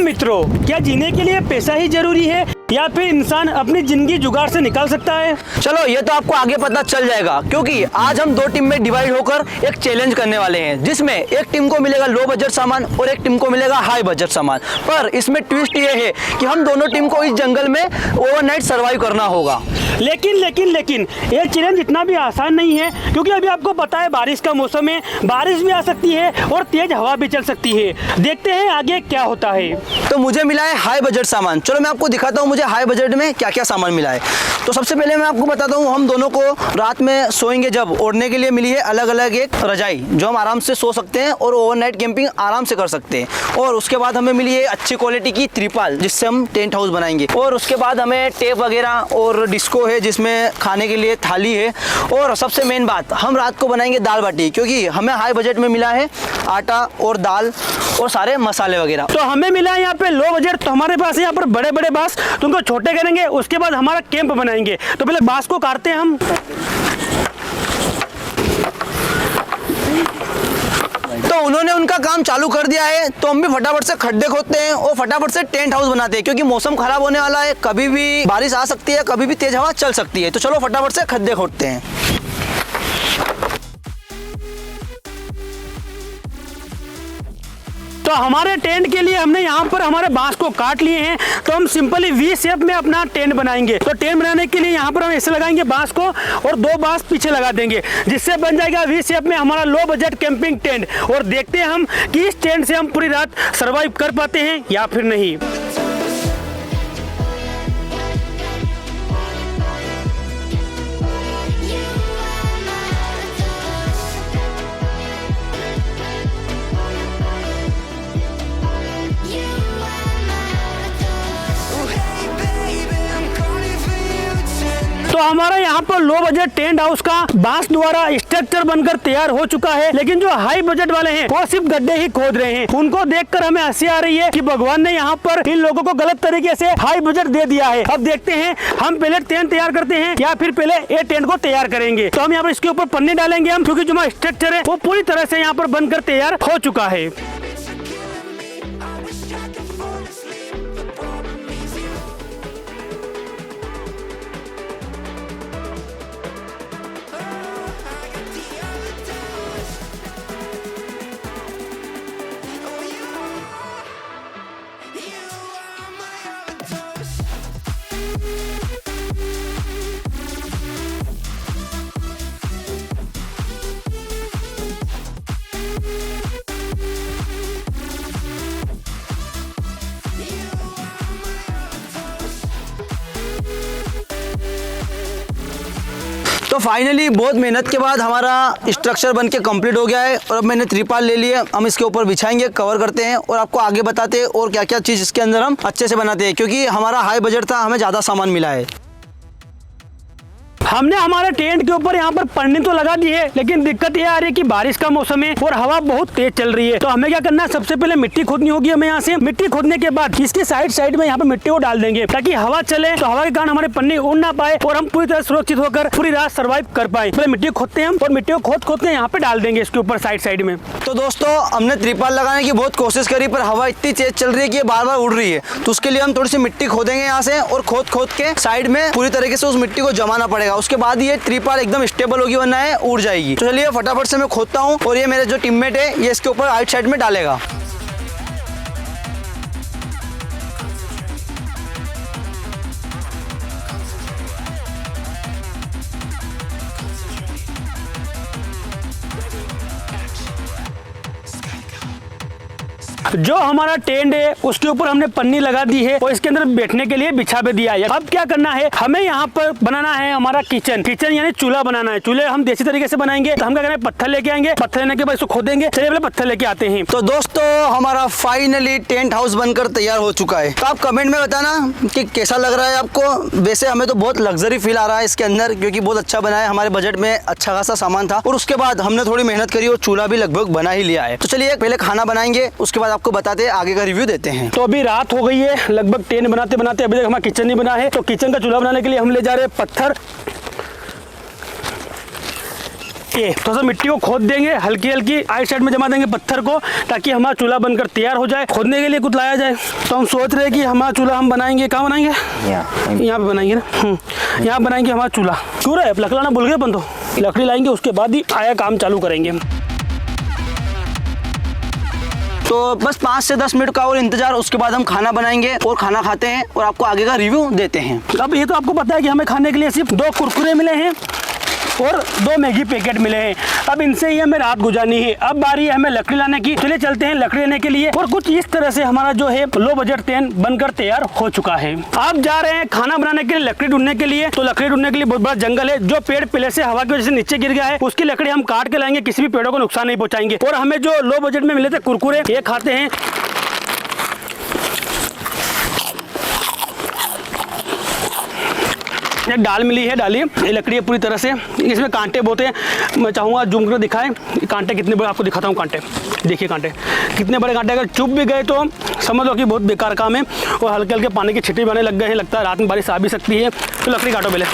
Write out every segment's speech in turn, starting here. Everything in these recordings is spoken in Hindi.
मित्रों, क्या जीने के लिए पैसा ही जरूरी है या फिर इंसान अपनी जिंदगी जुगाड़ से निकाल सकता है? चलो ये तो आपको आगे पता चल जाएगा, क्योंकि आज हम दो टीम में डिवाइड होकर एक चैलेंज करने वाले हैं, जिसमें एक टीम को मिलेगा लो बजट सामान और एक टीम को मिलेगा हाई बजट सामान। पर इसमें ट्विस्ट ये है कि हम दोनों टीम को इस जंगल में ओवरनाइट सर्वाइव करना होगा। लेकिन ये चैलेंज इतना भी आसान नहीं है, क्योंकि अभी आपको पता है बारिश का मौसम है, बारिश भी आ सकती है और तेज हवा भी चल सकती है। देखते हैं आगे क्या होता है। तो मुझे मिला है हाई बजट सामान। चलो मैं आपको दिखाता हूँ मुझे हाई बजट में क्या क्या सामान मिला है। तो सबसे पहले मैं आपको बताता हूँ, हम दोनों को रात में सोएंगे जब, ओढ़ने के लिए मिली है अलग अलग एक रजाई, जो हम आराम से सो सकते हैं और ओवरनाइट कैंपिंग आराम से कर सकते हैं। और उसके बाद हमें मिली है अच्छी क्वालिटी की त्रिपाल, जिससे हम टेंट हाउस बनाएंगे। और उसके बाद हमें टेप वगैरह और डिस्को है, जिसमें खाने के लिए थाली है। और सबसे मेन बात, हम रात को बनाएंगे दाल बाटी, क्योंकि हमें हाई बजट में मिला है आटा और दाल और सारे मसाले वगैरह। तो हमें मिला है यहाँ पे लो बजट, तो हमारे पास है यहाँ पर बड़े बड़े बांस, तो उनको छोटे करेंगे, उसके बाद हमारा कैंप बनाएंगे। तो पहले बांस को काटते हैं हम। तो उन्होंने उनका काम चालू कर दिया है, तो हम भी फटाफट से खड्डे खोदते हैं और फटाफट से टेंट हाउस बनाते हैं, क्योंकि मौसम खराब होने वाला है, कभी भी बारिश आ सकती है, कभी भी तेज हवा चल सकती है। तो चलो फटाफट से खड्डे खोदते हैं। तो हमारे टेंट के लिए हमने यहाँ पर हमारे बांस को काट लिए हैं, तो हम सिंपली वी शेप में अपना टेंट बनाएंगे। तो टेंट बनाने के लिए यहाँ पर हम ऐसे लगाएंगे बांस को और दो बांस पीछे लगा देंगे, जिससे बन जाएगा वी शेप में हमारा लो बजट कैंपिंग टेंट। और देखते हैं हम कि इस टेंट से हम पूरी रात सर्वाइव कर पाते हैं या फिर नहीं। तो हमारा यहाँ पर लो बजट टेंट हाउस का बांस द्वारा स्ट्रक्चर बनकर तैयार हो चुका है। लेकिन जो हाई बजट वाले हैं वो सिर्फ गड्ढे ही खोद रहे हैं। उनको देखकर हमें हंसी आ रही है कि भगवान ने यहाँ पर इन लोगों को गलत तरीके से हाई बजट दे दिया है। अब देखते हैं हम पहले टेंट तैयार करते हैं या फिर पहले ये टेंट को तैयार करेंगे। तो हम यहाँ पर इसके ऊपर पन्नी डालेंगे हम, क्योंकि जो हमारा स्ट्रक्चर है वो पूरी तरह से यहाँ पर बनकर तैयार हो चुका है। तो फाइनली बहुत मेहनत के बाद हमारा स्ट्रक्चर बनके कंप्लीट हो गया है और अब मैंने त्रिपाल ले लिया। हम इसके ऊपर बिछाएंगे, कवर करते हैं और आपको आगे बताते हैं और क्या क्या चीज़ इसके अंदर हम अच्छे से बनाते हैं, क्योंकि हमारा हाई बजट था, हमें ज़्यादा सामान मिला है। हमने हमारे टेंट के ऊपर यहाँ पर पन्नी तो लगा दी है, लेकिन दिक्कत ये आ रही है कि बारिश का मौसम है और हवा बहुत तेज चल रही है। तो हमें क्या करना है, सबसे पहले मिट्टी खोदनी होगी हमें। यहाँ से मिट्टी खोदने के बाद इसके साइड में यहाँ पे मिट्टी को डाल देंगे, ताकि हवा चले तो हवा के कारण हमारी पन्नी उड़ ना पाए और हम पूरी तरह सुरक्षित होकर पूरी रात सर्वाइव कर पाए। पहले मिट्टी खोदते हैं हम और मिट्टी को खोद के यहाँ पे डाल देंगे इसके ऊपर साइड में। तो दोस्तों, हमने त्रिपाल लगाने की बहुत कोशिश करी, पर हवा इतनी तेज चल रही है कि बार बार उड़ रही है। तो उसके लिए हम थोड़ी सी मिट्टी खोदेंगे यहाँ से और खोद के साइड में पूरी तरीके से उस मिट्टी को जमाना पड़ेगा। उसके बाद ये त्रिपाल एकदम स्टेबल होगी, वरना है उड़ जाएगी। तो चलिए फटाफट से मैं खोदता हूँ और ये मेरे जो टीममेट है ये इसके ऊपर राइट साइड में डालेगा। जो हमारा टेंट है उसके ऊपर हमने पन्नी लगा दी है और इसके अंदर बैठने के लिए बिछा भी दिया है। अब क्या करना है, हमें यहाँ पर बनाना है हमारा किचन यानी चूल्हा बनाना है। चूल्हे हम देसी तरीके से बनाएंगे। तो हम क्या करेंगे, पत्थर लेके आएंगे, पत्थर लेने के बाद इसको खोदेंगे। चलिए पहले पत्थर लेके आते हैं। तो दोस्तों, हमारा फाइनली टेंट हाउस बनकर तैयार हो चुका है। तो आप कमेंट में बताना कि कैसा लग रहा है आपको। वैसे हमें तो बहुत लग्जरी फील आ रहा है इसके अंदर, क्योंकि बहुत अच्छा बना है, हमारे बजट में अच्छा खासा सामान था। और उसके बाद हमने थोड़ी मेहनत करी और चूल्हा भी लगभग बना ही लिया है। तो चलिए पहले खाना बनाएंगे, उसके बाद आपको बताते हैं, आगे का रिव्यू देते हैं। तो अभी रात हो गई है, लगभग टेंट बनाते बनाते अभी तक हमारा किचन नहीं बना है। तो किचन का चूल्हा बनाने के लिए हम ले जा रहे हैं पत्थर। ये थोड़ा सा मिट्टी को खोद देंगे, हल्की हल्की आई साइड में जमा देंगे पत्थर को, ताकि हमारा चूल्हा बनकर तैयार हो जाए। खोदने के लिए कुछ लाया जाए, तो हम सोच रहे हैं कि हमारा चूल्हा हम बनाएंगे, कहाँ बनाएंगे, यहाँ पे बनाएंगे ना, यहाँ बनाएंगे हमारा चूल्हा। क्यों रहे लकड़ी लाना भूल गए अपन, तो लकड़ी लाएंगे, उसके बाद ही आया काम चालू करेंगे। तो बस 5 से 10 मिनट का और इंतजार, उसके बाद हम खाना बनाएंगे और खाना खाते हैं और आपको आगे का रिव्यू देते हैं। अब ये तो आपको पता है कि हमें खाने के लिए सिर्फ 2 कुरकुरे मिले हैं और 2 मैगी पैकेट मिले हैं। अब इनसे ही हमें रात गुजारनी है। अब बारी है हमें लकड़ी लाने की। चलिए चलते हैं लकड़ी लेने के लिए। और कुछ इस तरह से हमारा जो है लो बजट टेंट बनकर तैयार हो चुका है। आप जा रहे हैं खाना बनाने के लिए लकड़ी ढूंढने के लिए। तो लकड़ी ढूंढने के लिए बहुत बड़ा जंगल है। जो पेड़ पहले से हवा की वजह से नीचे गिर गया है, उसकी लकड़ी हम काट के लाएंगे, किसी भी पेड़ों को नुकसान नहीं पहुंचाएंगे। और हमें जो लो बजट में मिले थे कुरकुरे, ये खाते हैं। एक डाल मिली है, डाली ये लकड़ी है पूरी तरह से। इसमें कांटे बहुत हैं, मैं चाहूँगा जूम कर दिखाएं कांटे कितने बड़े, आपको दिखाता हूँ कांटे। देखिए कांटे कितने बड़े कांटे, अगर चुभ भी गए तो समझ लो कि बहुत बेकार काम है। और हल्के हल्के पानी की छिटे बने लग गए हैं, लगता है रात में बारिश आ भी सकती है। तो लकड़ी काटो पहले।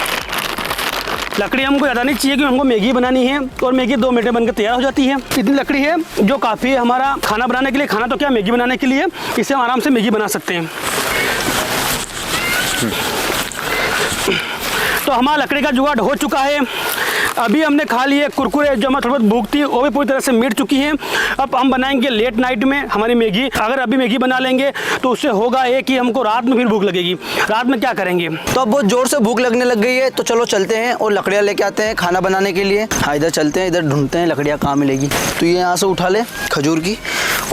लकड़ी हमको ज़्यादा नहीं चाहिए, क्योंकि हमको मैगी बनानी है और मैगी 2 मिनट में बनकर तैयार हो जाती है। इतनी लकड़ी है जो काफ़ी है हमारा खाना बनाने के लिए। खाना तो क्या, मैगी बनाने के लिए इससे हम आराम से मैगी बना सकते हैं। तो हमारा लकड़ी का जुगाड़ हो चुका है। अभी हमने खा लिए कुरकुरे, जो हमें थोड़ी बहुत भूख थी वो भी पूरी तरह से मिट चुकी है। अब हम बनाएंगे लेट नाइट में हमारी मैगी। अगर अभी मैगी बना लेंगे तो उससे होगा ये कि हमको रात में फिर भूख लगेगी। रात में क्या करेंगे? तो अब बहुत जोर से भूख लगने लग गई है, तो चलो चलते हैं और लकड़ियाँ लेके आते हैं खाना बनाने के लिए। हाँ, इधर चलते हैं, इधर ढूंढते हैं लकड़ियाँ कहाँ मिलेगी। तो ये यहाँ से उठा ले खजूर की,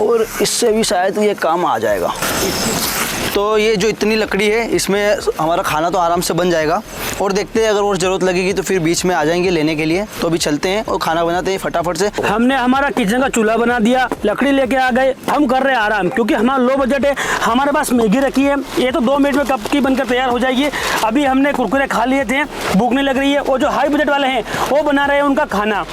और इससे भी शायद ये काम आ जाएगा। तो ये जो इतनी लकड़ी है, इसमें हमारा खाना तो आराम से बन जाएगा। और देखते हैं अगर और ज़रूरत लगेगी तो फिर बीच में आ जाएंगे लेने के लिए। तो अभी चलते हैं और खाना बनाते हैं फटाफट से। हमने हमारा किचन का चूल्हा बना दिया, लकड़ी लेके आ गए। हम कर रहे हैं आराम, क्योंकि हमारा लो बजट है। हमारे पास मैगी रखी है, ये तो 2 मिनट में कब की बनकर तैयार हो जाएगी। अभी हमने कुरकुरे खा लिए थे, भूख नहीं लग रही है। और जो हाई बजट वाले हैं वो बना रहे हैं उनका खाना,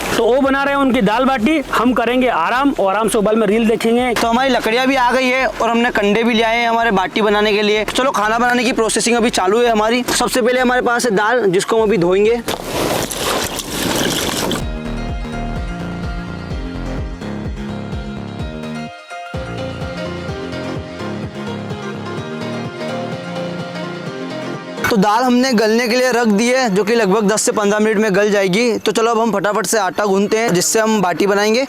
तो वो बना रहे हैं उनकी दाल बाटी। हम करेंगे आराम, और आराम से मोबाइल में रील देखेंगे। तो हमारी लकड़ियाँ भी आ गई है और हमने कंडे भी ले आए हैं हमारे बाटी बनाने के लिए। चलो खाना बनाने की प्रोसेसिंग अभी चालू है हमारी। सबसे पहले हमारे पास है दाल, जिसको हम अभी धोएंगे। तो दाल हमने गलने के लिए रख दी है, जो कि लगभग 10 से 15 मिनट में गल जाएगी। तो चलो अब हम फटाफट से आटा गूंथते हैं, जिससे हम बाटी बनाएंगे।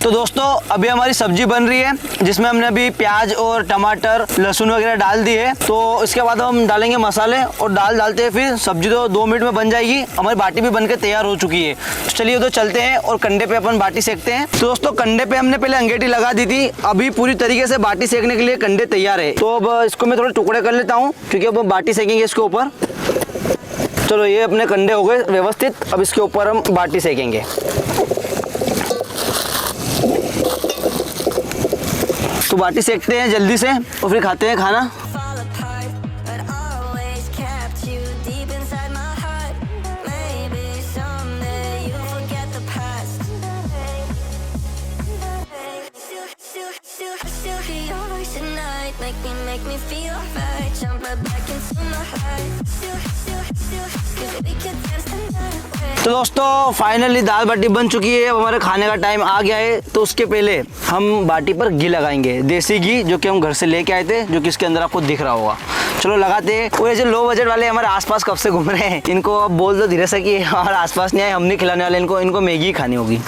तो दोस्तों अभी हमारी सब्जी बन रही है, जिसमें हमने अभी प्याज और टमाटर लहसुन वगैरह डाल दी है। तो इसके बाद हम डालेंगे मसाले और दाल डालते हैं। फिर सब्जी तो 2 मिनट में बन जाएगी। हमारी बाटी भी बनकर तैयार हो चुकी है। तो चलिए उधर चलते हैं और कंडे पे अपन बाटी सेकते हैं। तो दोस्तों कंडे पे हमने पहले अंगेठी लगा दी थी। अभी पूरी तरीके से बाटी सेकने के लिए कंडे तैयार है। तो अब इसको मैं थोड़े टुकड़े कर लेता हूँ, क्योंकि अब बाटी सेकेंगे इसके ऊपर। चलो ये अपने कंडे हो गए व्यवस्थित। अब इसके ऊपर हम बाटी सेकेंगे। तो बाटी सेकते हैं जल्दी से और फिर खाते हैं खाना। तो दोस्तों फाइनली दाल बाटी बन चुकी है। अब हमारे खाने का टाइम आ गया है। तो उसके पहले हम बाटी पर घी लगाएंगे, देसी घी, जो कि हम घर से लेके आए थे, जो कि इसके अंदर आपको दिख रहा होगा। चलो लगाते हैं। और ये जो लो बजट वाले हमारे आसपास कब से घूम रहे हैं, इनको अब बोल दो धीरे से कि हमारे आसपास नहीं आए, हम नहीं खिलाने वाले इनको। इनको मैगी खानी होगी।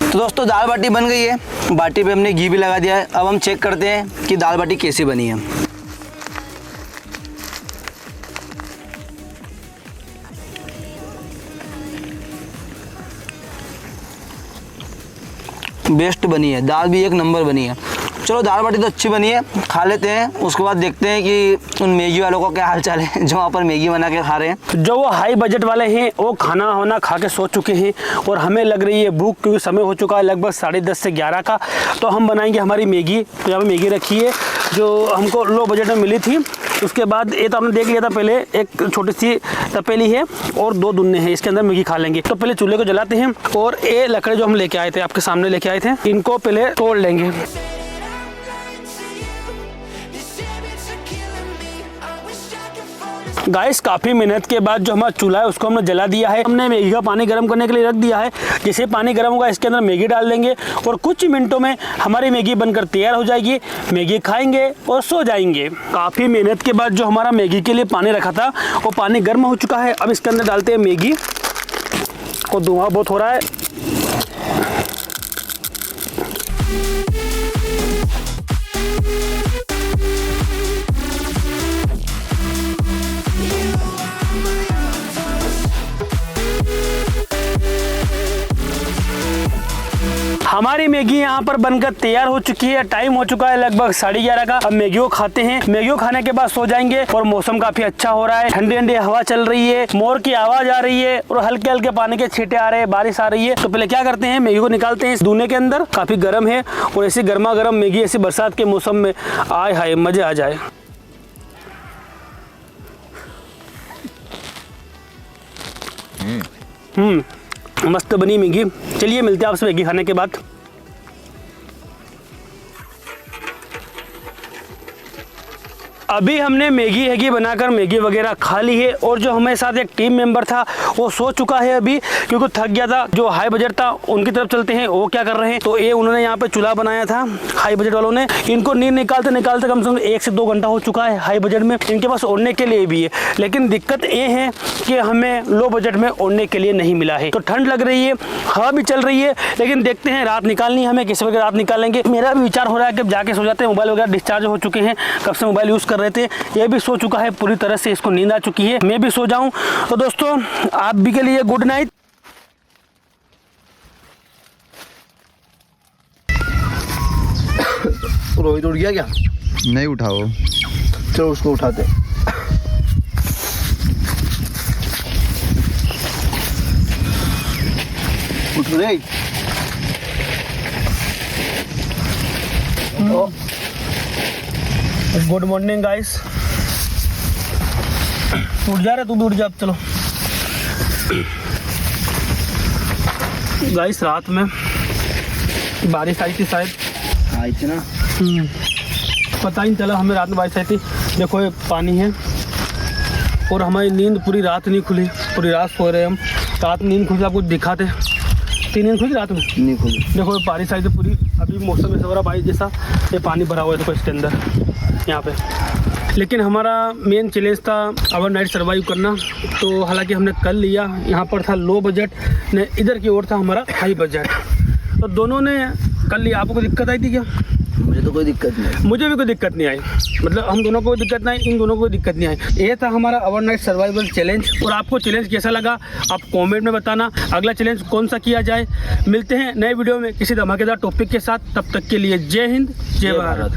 तो दोस्तों दाल बाटी बन गई है। बाटी पे हमने घी भी लगा दिया है। अब हम चेक करते हैं कि दाल बाटी कैसी बनी है। बेस्ट बनी है, दाल भी एक नंबर बनी है। चलो दाल बाटी तो अच्छी बनी है, खा लेते हैं। उसके बाद देखते हैं कि उन मैगी वालों का क्या हाल चाल है जो वहाँ पर मैगी बना के खा रहे हैं। जो वो हाई बजट वाले हैं वो खाना होना खा के सो चुके हैं और हमें लग रही है भूख, क्योंकि समय हो चुका है लगभग 10:30 से 11 का। तो हम बनाएंगे हमारी मैगी। तो यहाँ पर मैगी रखी है जो हमको लो बजट में मिली थी। उसके बाद ये तो हमने देख लिया था, पहले एक छोटी सी तपेली है और 2 दुन्ने हैं, इसके अंदर मैगी खा लेंगे। तो पहले चूल्हे को जलाते हैं और ये लकड़ी जो हम लेके आए थे, आपके सामने लेके आए थे, इनको पहले तोड़ लेंगे। गाइस काफ़ी मेहनत के बाद जो हमारा चूल्हा है उसको हमने जला दिया है। हमने मैगी का पानी गर्म करने के लिए रख दिया है। जैसे पानी गर्म होगा इसके अंदर मैगी डाल देंगे और कुछ मिनटों में हमारी मैगी बनकर तैयार हो जाएगी। मैगी खाएंगे और सो जाएंगे। काफ़ी मेहनत के बाद जो हमारा मैगी के लिए पानी रखा था वो पानी गर्म हो चुका है। अब इसके अंदर डालते हैं मैगी को। धुआं बहुत हो रहा है। हमारी मैगी यहाँ पर बनकर तैयार हो चुकी है। टाइम हो चुका है लगभग 11:30 का। अब मैगी को खाते हैं। मैगी को खाने के बाद सो जाएंगे। और मौसम काफी अच्छा हो रहा है, ठंडी ठंडी हवा चल रही है, मोर की आवाज आ रही है और हल्के हल्के पानी के छींटे आ रहे हैं, बारिश आ रही है। तो पहले क्या करते हैं, मैगी को निकालते हैं इस दूने के अंदर। काफी गर्म है और ऐसी गर्मा गर्म मैगी ऐसी बरसात के मौसम में आए हाय मजे आ जाए। मस्त बनी मैगी। चलिए मिलते हैं आपसे मैगी खाने के बाद। अभी हमने मैगी बनाकर मैगी वगैरह खा ली है और जो हमारे साथ एक टीम मेंबर था वो सो चुका है अभी, क्योंकि थक गया था। जो हाई बजट था उनकी तरफ चलते हैं, वो क्या कर रहे हैं। तो ये उन्होंने यहाँ पे चूल्हा बनाया था हाई बजट वालों ने। इनको नींद निकालते निकालते कम से कम 1 से 2 घंटा हो चुका है। हाई बजट में इनके पास ओढ़ने के लिए भी है, लेकिन दिक्कत ये है कि हमें लो बजट में ओढ़ने के लिए नहीं मिला है। तो ठंड लग रही है, हवा भी चल रही है, लेकिन देखते हैं रात निकालनी है हमें, किसी वजह रात निकालेंगे। मेरा भी विचार हो रहा है कि जाके सो जाते हैं। मोबाइल वगैरह डिस्चार्ज हो चुके हैं, कब से मोबाइल यूज़ कर रहे थे। ये भी सो चुका है पूरी तरह से, इसको नींद आ चुकी है। मैं भी सो जाऊं। तो दोस्तों आप भी के लिए गुड नाइट। रोहित उठ गया क्या? नहीं उठाओ, चलो उसको उठाते। उठ रही। Good morning guys. उठ जा रहे, तू भी उठ जा। चलो गाइस, रात में बारिश आई थी शायद, आई थी ना, पता ही नहीं चला हमें रात में बारिश आई थी। देखो ये पानी है और हमारी नींद पूरी रात नहीं खुली। पूरी रात सो रहे हम। रात में नींद खुली, आपको दिखाते। 3 नींद खुली रात में नहीं खुली। देखो ये बारिश आई थी पूरी। अभी मौसम ऐसा हो रहा बारिश जैसा, ये पानी भरा हुआ है देखो इसके अंदर यहाँ पे। लेकिन हमारा मेन चैलेंज था ओवरनाइट सर्वाइव करना। तो हालांकि हमने कर लिया। यहाँ पर था लो बजट ने, इधर की ओर था हमारा हाई बजट। तो दोनों ने कर लिया। आपको कोई दिक्कत आई थी क्या? मुझे तो कोई दिक्कत नहीं। मुझे भी कोई दिक्कत नहीं आई। मतलब हम दोनों को कोई दिक्कत नहीं, इन दोनों को कोई दिक्कत नहीं आई। ये था हमारा ओवरनाइट सर्वाइवल चैलेंज। और आपको चैलेंज कैसा लगा आप कमेंट में बताना। अगला चैलेंज कौन सा किया जाए। मिलते हैं नए वीडियो में किसी धमाकेदार टॉपिक के साथ। तब तक के लिए जय हिंद, जय भारत।